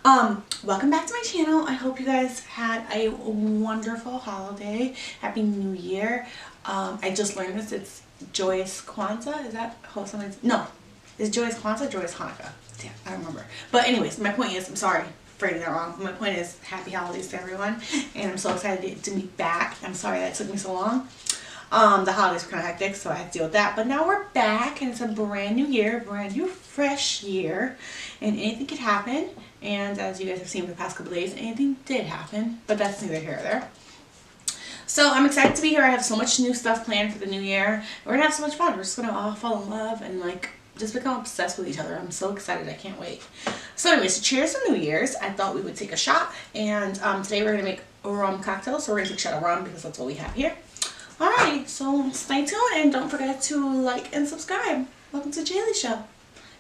Welcome back to my channel. I hope you guys had a wonderful holiday. Happy New Year. I just learned this. It's Joyous Kwanzaa. Is that how someone's... No. Is Joyous Kwanzaa or Joyous Hanukkah? Damn, I don't remember. But anyways, my point is, I'm sorry for getting that wrong. My point is, happy holidays to everyone. And I'm so excited to be back. I'm sorry that took me so long. The holidays were kind of hectic, so I had to deal with that. But now we're back, and it's a brand new year, brand new fresh year, and anything could happen. And as you guys have seen for the past couple days, anything did happen, but that's neither here nor there. So I'm excited to be here. I have so much new stuff planned for the new year. We're gonna have so much fun. We're just gonna all fall in love and like just become obsessed with each other. I'm so excited. I can't wait. So anyways, cheers to New Year's. I thought we would take a shot, and today we're gonna make a rum cocktail. So we're gonna take a shot of rum because that's what we have here. Alright, so stay tuned and don't forget to like and subscribe. Welcome to Jaylee's show.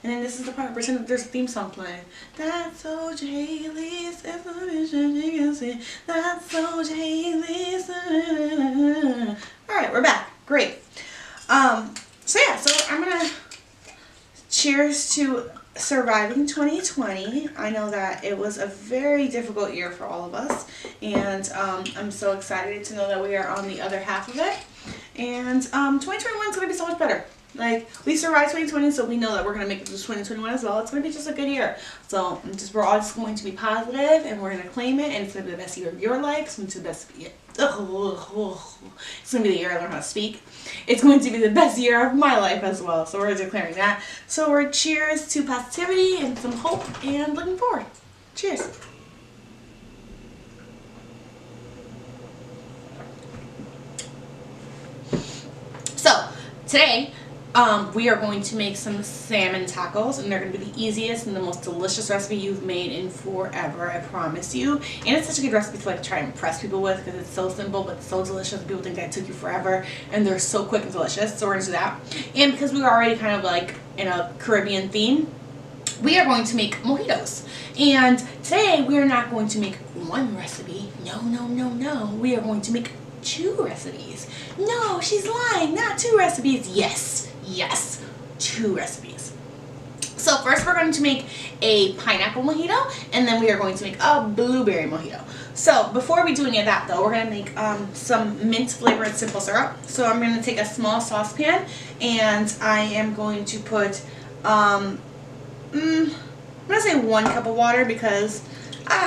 And then this is the part where there's a theme song playing. That's so Jaylee's information you can see. That's so Jaylee's. Alright, we're back. Great. So I'm gonna cheers to surviving 2020. I know that it was a very difficult year for all of us, and I'm so excited to know that we are on the other half of it, and 2021 is going to be so much better. Like, we survived 2020, so we know that we're going to make it to 2021 as well. It's going to be just a good year. So we're all just going to be positive, and we're going to claim it, and it's going to be the best year of your life. It's going to be the best year. It's going to be the year I learn how to speak. It's going to be the best year of my life as well. So we're declaring that. So we're cheers to positivity and some hope and looking forward. Cheers. So today, we are going to make some salmon tacos, and they're going to be the easiest and the most delicious recipe you've made in forever, I promise you. And it's such a good recipe to like try and impress people with because it's so simple but so delicious. People think that it took you forever, and they're so quick and delicious. So we're going to do that. And because we were already kind of like in a Caribbean theme, we are going to make mojitos. And today we are not going to make one recipe. No, no, no, no. We are going to make 2 recipes. No, she's lying. Not 2 recipes. Yes, 2 recipes. So first we're going to make a pineapple mojito, and then we are going to make a blueberry mojito. So before we do any of that though, we're going to make some mint flavored simple syrup. So I'm going to take a small saucepan, and I am going to put I'm going to say 1 cup of water because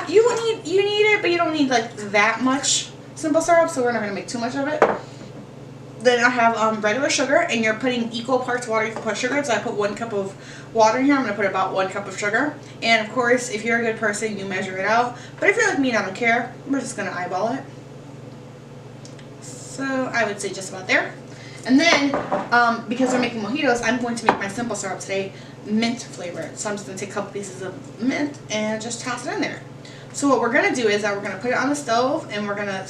you need it, but you don't need like that much simple syrup, so we're not going to make too much of it. Then I have regular sugar, and you're putting equal parts water. You can put sugar, so I put 1 cup of water in here. I'm going to put about 1 cup of sugar. And of course, if you're a good person, you measure it out. But if you're like me and I don't care, we're just going to eyeball it. So I would say just about there. And then, because we're making mojitos, I'm going to make my simple syrup today mint flavored. So I'm just going to take a couple pieces of mint and just toss it in there. So what we're going to do is that we're going to put it on the stove, and we're going to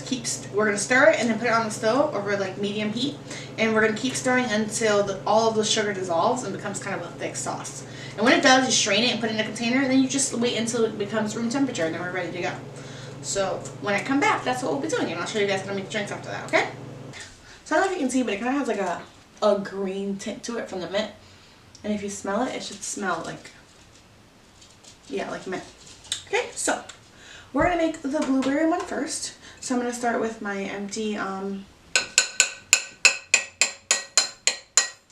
stir it and then put it on the stove over like medium heat, and we're going to keep stirring until all of the sugar dissolves and becomes kind of a thick sauce. And when it does, you strain it and put it in a container, and then you just wait until it becomes room temperature, and then we're ready to go. So when I come back, that's what we'll be doing, and I'll show you guys how to make drinks after that, okay? So I don't know if you can see, but it kind of has like a green tint to it from the mint, and if you smell it, it should smell like, yeah, like mint. Okay, so we're going to make the blueberry one first. So I'm going to start with my empty, I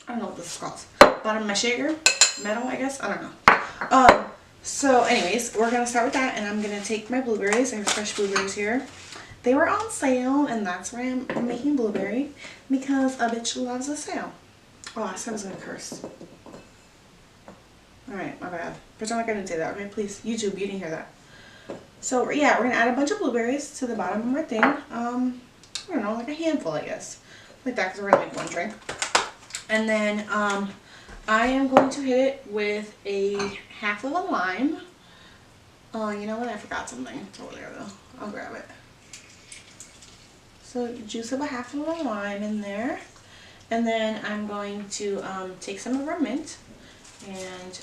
don't know what this is called. Bottom of my shaker? Metal, I guess? I don't know. So anyways, we're going to start with that, and I'm going to take my blueberries. I have fresh blueberries here. They were on sale, and that's why I'm making blueberry, because a bitch loves a sale. Oh, I said I was going to curse. Alright, my bad. Pretend like I didn't say that, okay? Please, YouTube, you didn't hear that. So yeah, we're going to add a bunch of blueberries to the bottom of our thing. I don't know, like a handful, I guess. Like that, because we're going to make 1 drink. And then I am going to hit it with a half of a lime. Oh, you know what? I forgot something. It's over there, though. I'll grab it. So juice of a half of a lime in there. And then I'm going to take some of our mint. And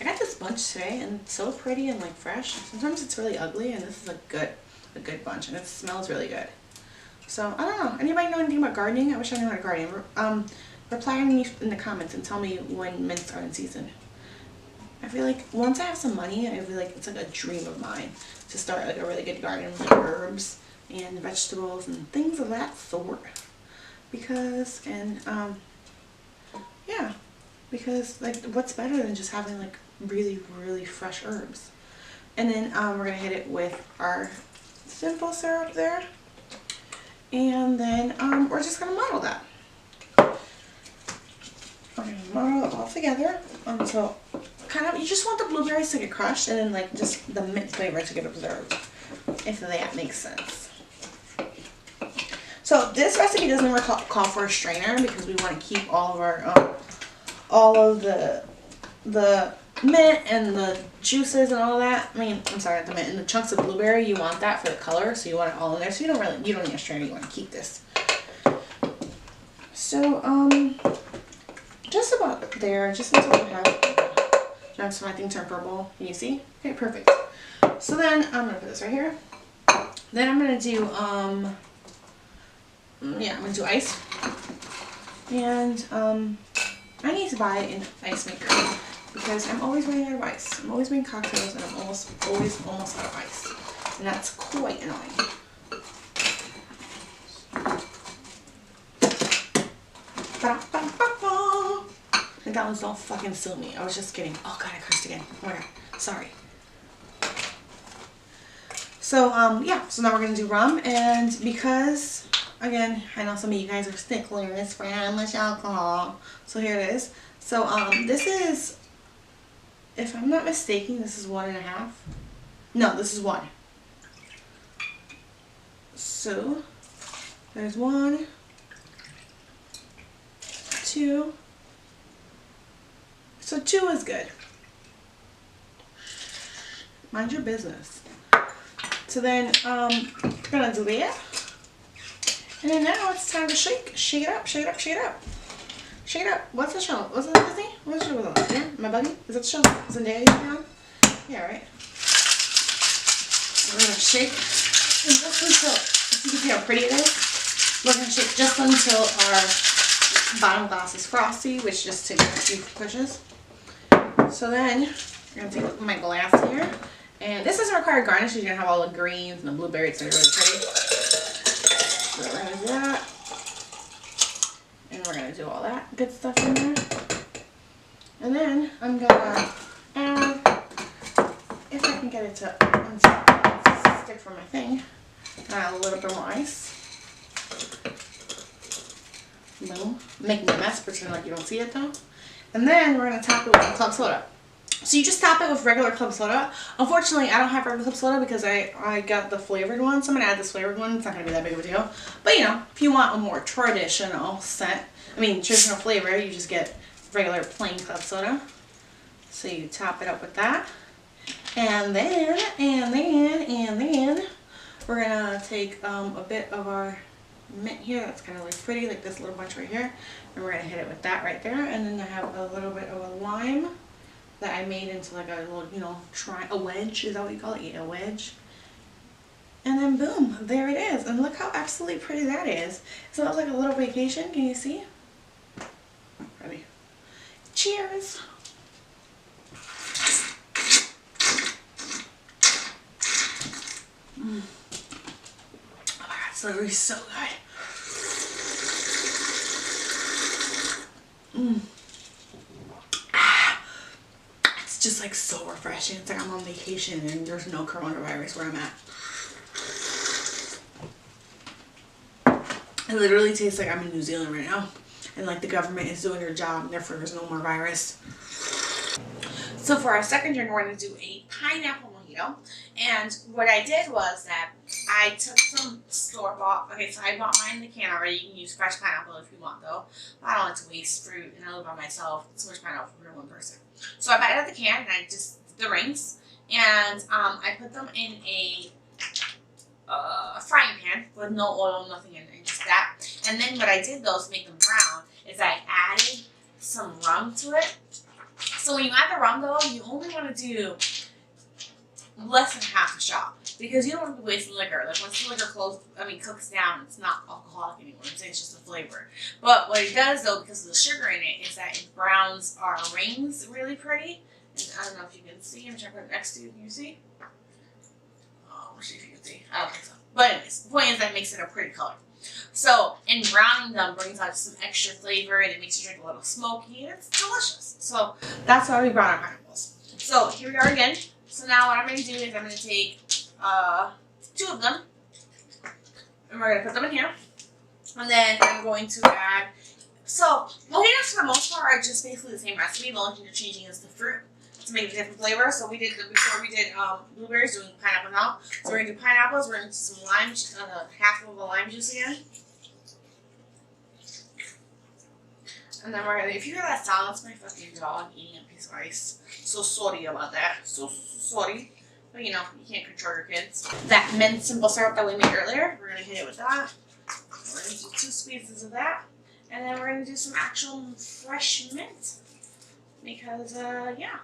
I got this bunch today, and it's so pretty and like fresh. Sometimes it's really ugly, and this is a good bunch, and it smells really good. So I don't know. Anybody know anything about gardening? I wish I knew how to garden. Reply to me in the comments and tell me when mints are in season. I feel like once I have some money, I feel like it's like a dream of mine to start like a really good garden with like herbs and vegetables and things of that sort. Because, and yeah, because like what's better than just having like really, really fresh herbs. And then we're gonna hit it with our simple syrup there. And then we're just gonna muddle that. We're gonna muddle it all together until kind of, you just want the blueberries to get crushed and then like just the mint flavor to get absorbed, if that makes sense. So this recipe doesn't call for a strainer because we want to keep all of our all of the mint and the juices and all that. I mean, I'm sorry, not the mint and the chunks of blueberry. You want that for the color, so you want it all in there. So you don't need a strainer. You want to keep this. So just about there, just until you have some, I think, turn purple. Can you see? Okay, perfect. So then I'm gonna put this right here. Then I'm gonna do yeah, I'm gonna do ice. And I need to buy an ice maker because I'm always running out of ice. I'm always making cocktails and I'm almost out of ice. And that's quite annoying. And that one's don't fucking sue me. I was just kidding. Oh god, I cursed again. Oh my god. Sorry. So yeah, so now we're gonna do rum, and because again, I know some of you guys are sticklers for how much alcohol. So here it is. So this is, if I'm not mistaken, this is 1.5. No, this is 1. So there's 1, 2. So 2 is good. Mind your business. So then we're gonna do that. And then now it's time to shake. Shake it up, shake it up, shake it up. Shake it up. What's the show? What's the Disney? What's the show on? Yeah? My buddy? Is that the show? Is it Daddy on? Yeah, right? We're gonna shake just until, you can see how pretty it is. We're gonna shake just until our bottom glass is frosty, which just takes a few pushes. So then I'm gonna take my glass here. And this doesn't require garnish because you're gonna have all the greens and the blueberries, so it's really pretty. So we're gonna do that. And we're gonna do all that good stuff in there. And then I'm gonna add, if I can get it to stick for my thing, add a little bit more ice. Boom. Making a mess, pretend like you don't see it though. And then we're gonna top it with club soda. So you just top it with regular club soda. Unfortunately, I don't have regular club soda because I got the flavored one. So I'm going to add this flavored one. It's not going to be that big of a deal. But, you know, if you want a more traditional traditional flavor, you just get regular plain club soda. So you top it up with that. And then we're going to take a bit of our mint here. That's kind of like pretty, like this little bunch right here. And we're going to hit it with that right there. And then I have a little bit of a lime that I made into like a little, you know, a wedge. Is that what you call it? Yeah, a wedge. And then boom, there it is. And look how absolutely pretty that is. So that was like a little vacation. Can you see? Ready? Cheers. Oh my god, it's literally so good. Just like so refreshing. It's like I'm on vacation and there's no coronavirus where I'm at. It literally tastes like I'm in New Zealand right now and like the government is doing their job and therefore there's no more virus. So for our second drink, we're going to do a pineapple mojito. And what I did was that I took some store-bought, okay, so I bought mine in the can already. You can use fresh pineapple if you want though. I don't like to waste fruit and I live by myself. It's so much pineapple for one person. So I bought it out of the can and I just did the rings. And I put them in a frying pan with no oil, nothing in it, just that. And then what I did though to make them brown is I added some rum to it. So when you add the rum though, you only want to do less than half a shot because you don't want to waste liquor. Like once the liquor cooks down, it's not alcoholic anymore. It's just a flavor. But what it does though, because of the sugar in it, is that it browns our rings really pretty. And I don't know if you can see. I'm trying to put it next to you. Can you see? Oh, let's see if you can see. I don't think so. But anyways, the point is that makes it a pretty color. So, and browning them brings out some extra flavor and it makes you drink a little smoky and it's delicious. So, that's why we brown our pineapples. So, here we are again. So, now what I'm going to do is I'm going to take 2 of them and we're going to put them in here. And then I'm going to add, so mojitos for the most part are just basically the same recipe. The only thing you're changing is the fruit to make a different flavor. So we did, before we did blueberries, doing pineapple now. So we're going to do pineapples, we're going to do some lime, half of a lime juice again. And then we're going to, if you hear that sound, that's my fucking dog eating a piece of ice. So sorry about that. So sorry. But you know, you can't control your kids. That mint simple syrup that we made earlier, we're going to hit it with that. We're going to do 2 squeezes of that. And then we're going to do some actual fresh mint. Because, yeah.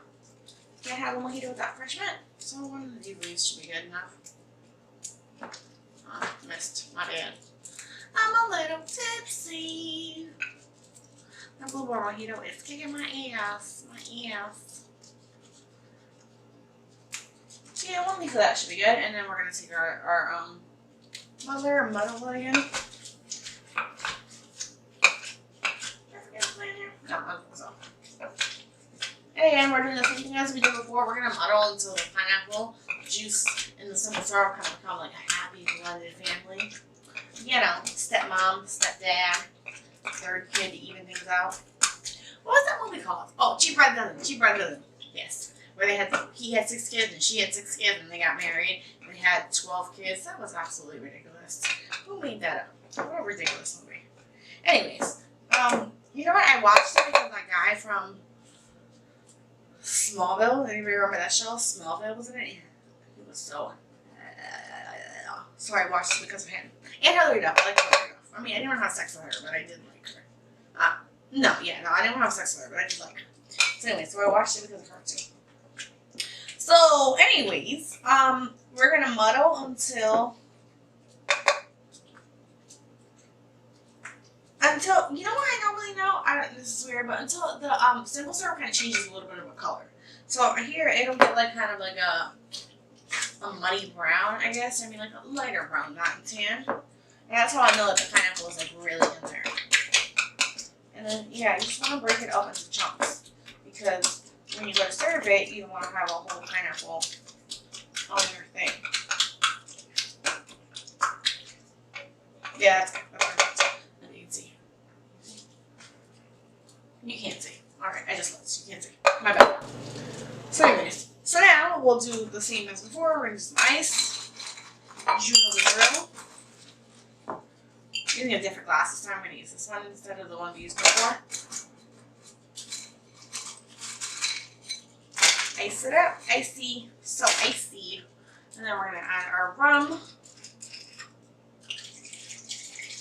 Can't have a mojito without fresh mint. So one of these should be good enough. Oh, missed. My bad. I'm a little tipsy. My blueberry mojito is kicking my ass. My ass. So yeah, 1 leaf of that should be good. And then we're going to take our muddle again. No, I don't think so. And again, we're doing the same thing as we did before. We're going to muddle until the pineapple juice and the simple syrup kind of become like a happy blended family. You know, stepmom, stepdad, 3rd kid to even things out. What was that movie called? Oh, Cheap Bride Dozen. Cheap Bride Dozen. Yes. Where he had 6 kids and she had 6 kids and they got married and they had 12 kids. That was absolutely ridiculous. Who made that up? What a ridiculous movie. Anyways, you know what? I watched it because that guy from Smallville. Anybody remember that show? Smallville was in it. He was so. So I watched it because of him. And Hillary Duff. I like Hillary Duff. I mean, I didn't have sex with her, but I did like her. No, I didn't have sex with her, but I did like her. So anyway, so I watched it because of her too. So, anyways, we're gonna muddle until you know what, I don't really know. This is weird, but until the simple syrup kind of changes a little bit of a color. So here it'll get like kind of like a muddy brown, I guess. I mean like a lighter brown, not tan. And that's how I know that the pineapple is like really in there. And then yeah, you just want to break it up into chunks because when you go to serve it, you don't want to have a whole pineapple on your thing. Yeah, that's perfect. And you can see. You can't see. Alright, I just looked. You can't see. My bad. So anyways, so now we'll do the same as before. We're going to do some ice. You know the drill. Using a different glass this time. I'm going to use this one instead of the one we used before. Ice it up. Icy. So icy. And then we're going to add our rum.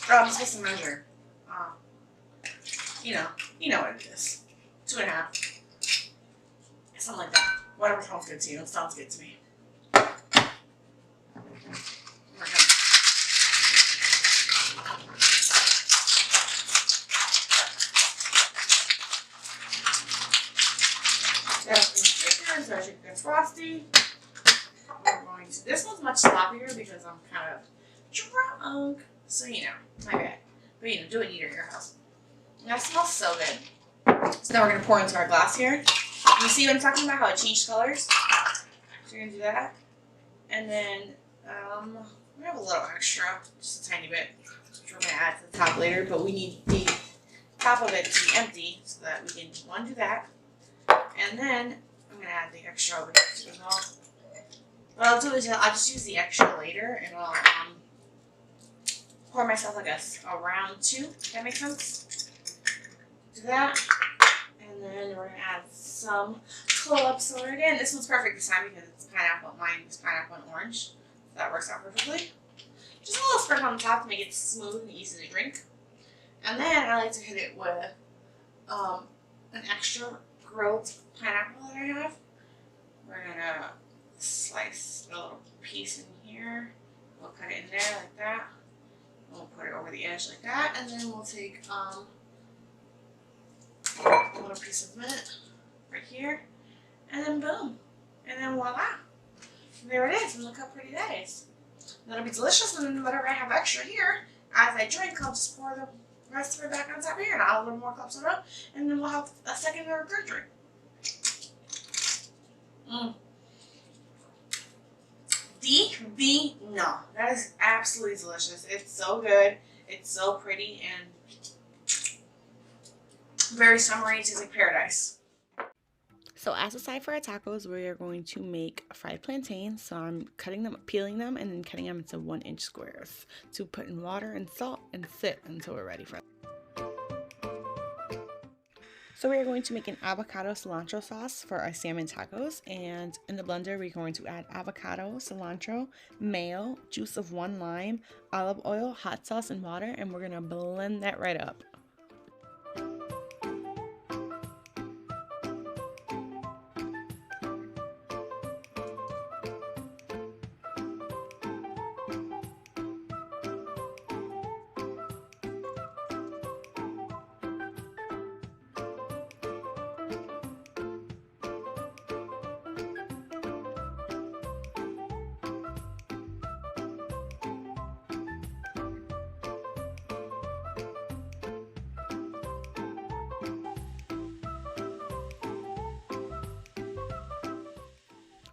I'm supposed to measure. You know what it is. 2.5. Something like that. Whatever sounds good to you. It sounds good to me. So our chicken gets frosty. We're going to. This one's much sloppier because I'm kind of drunk. So you know, my bad. But you know, do what you do at your house. And that smells so good. So now we're gonna pour into our glass here. You see what I'm talking about? How it changed colors? So you're gonna do that. And then we have a little extra, just a tiny bit, which we're gonna add to the top later, but we need the top of it to be empty so that we can do that. And then I'm gonna add the extra over here as well. What I'll do is I'll just use the extra later and I'll pour myself like a round 2, if that makes sense. Do that. And then we're gonna add some club soda again. This one's perfect this time because it's pineapple. Mine is pineapple and orange. So that works out perfectly. Just a little sprinkle on the top to make it smooth and easy to drink. And then I like to hit it with an extra grilled pineapple that I have. We're gonna slice a little piece in here. We'll cut it in there like that. We'll put it over the edge like that, and then we'll take a little piece of mint right here, And then boom. And then voila. There it is. And look how pretty that is. That'll be delicious. And then whatever I have extra here, as I drink, I'll just pour the rest of it back on top of here. And I'll add a little more club soda. And then we'll have a second or a third drink. No. That is absolutely delicious. It's so good. It's so pretty and very summery. It tastes like paradise. So as a side for our tacos, we are going to make fried plantains. So I'm cutting them, peeling them, and then cutting them into 1-inch squares to put in water and salt and sit until we're ready for them. So we are going to make an avocado cilantro sauce for our salmon tacos, and in the blender we're going to add avocado, cilantro, mayo, juice of 1 lime, olive oil, hot sauce, and water, and we're going to blend that right up.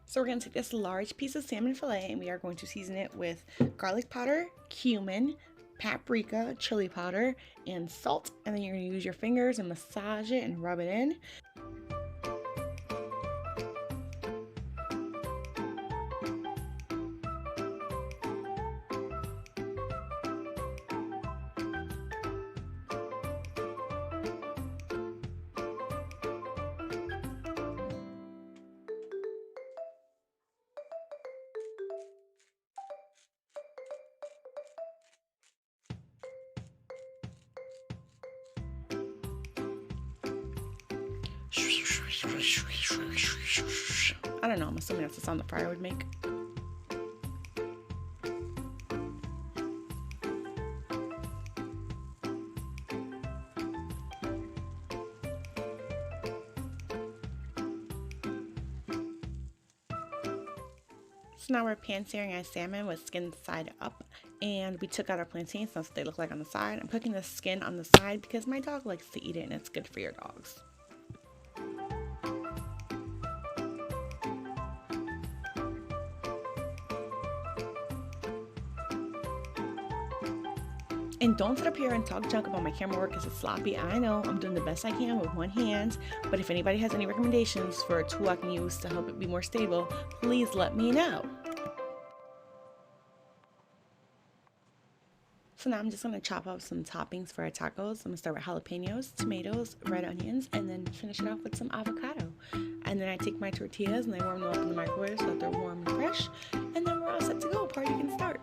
So we're going to take this large piece of salmon fillet and we are going to season it with garlic powder, cumin, paprika, chili powder, and salt. And then you're going to use your fingers and massage it and rub it in. I don't know, I'm assuming that's the sound the fryer would make. So now we're pan-searing our salmon with skin side up, and we took out our plantains, so that's what they look like on the side. I'm cooking the skin on the side because my dog likes to eat it and it's good for your dogs. And don't sit up here and talk junk about my camera work because it's sloppy. I know I'm doing the best I can with one hand, but if anybody has any recommendations for a tool I can use to help it be more stable, please let me know. So now I'm just going to chop up some toppings for our tacos. I'm going to start with jalapenos, tomatoes, red onions, and then finish it off with some avocado. And then I take my tortillas and I warm them up in the microwave so that they're warm and fresh. And then we're all set to go. Party can start.